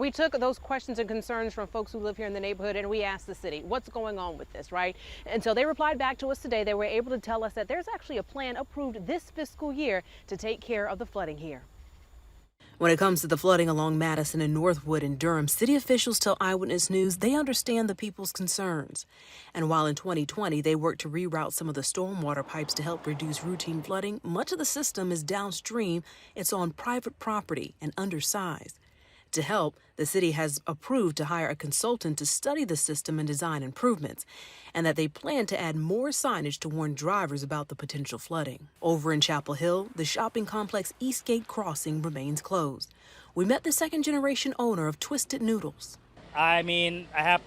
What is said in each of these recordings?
We took those questions and concerns from folks who live here in the neighborhood and we asked the city, what's going on with this, right? And so they replied back to us today. They were able to tell us that there's actually a plan approved this fiscal year to take care of the flooding here. When it comes to the flooding along Madison and Northwood in Durham, city officials tell Eyewitness News they understand the people's concerns. And while in 2020 they worked to reroute some of the stormwater pipes to help reduce routine flooding, much of the system is downstream. It's on private property and undersized. To help, the city has approved to hire a consultant to study the system and design improvements, and that they plan to add more signage to warn drivers about the potential flooding. Over in Chapel Hill, the shopping complex Eastgate Crossing remains closed. We met the second-generation owner of Twisted Noodles. I mean, I have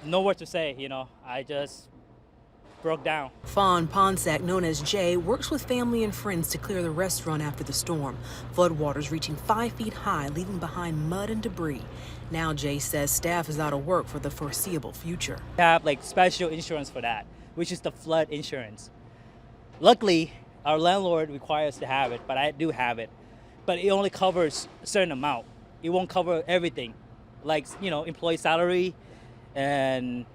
no word to say, I just broke down. Fawn Ponsack, known as Jay, works with family and friends to clear the restaurant after the storm. Floodwaters reaching 5 feet high, leaving behind mud and debris. Now Jay says staff is out of work for the foreseeable future. We have special insurance for that, which is the flood insurance. Luckily, our landlord requires to have it, but I do have it. But it only covers a certain amount. It won't cover everything, employee salary and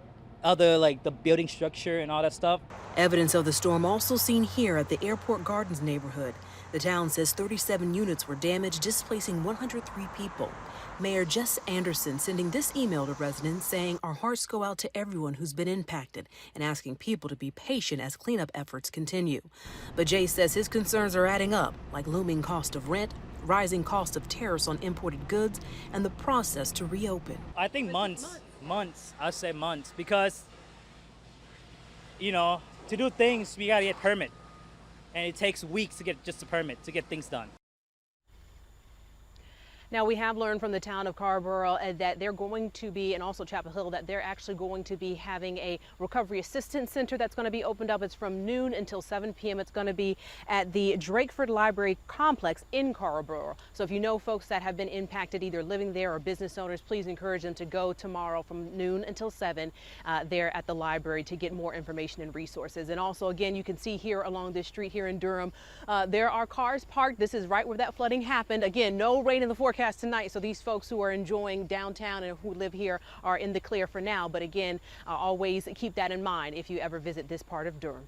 other the building structure and all that stuff. Evidence of the storm also seen here at the Airport Gardens neighborhood. The town says 37 units were damaged, displacing 103 people. Mayor Jess Anderson sending this email to residents saying our hearts go out to everyone who's been impacted and asking people to be patient as cleanup efforts continue. But Jay says his concerns are adding up, like looming cost of rent, rising cost of tariffs on imported goods, and the process to reopen. I think months, I'd say months, because, to do things, we gotta get permit. And it takes weeks to get just a permit to get things done. Now, we have learned from the town of Carrboro that they're going to be, and also Chapel Hill, that they're actually going to be having a recovery assistance center that's going to be opened up. It's from noon until 7 p.m. It's going to be at the Drakeford Library Complex in Carrboro. So if you know folks that have been impacted, either living there or business owners, please encourage them to go tomorrow from noon until 7 there at the library to get more information and resources. And also, again, you can see here along this street here in Durham, there are cars parked. This is right where that flooding happened. Again, no rain in the forecast tonight, so these folks who are enjoying downtown and who live here are in the clear for now. But again, always keep that in mind if you ever visit this part of Durham.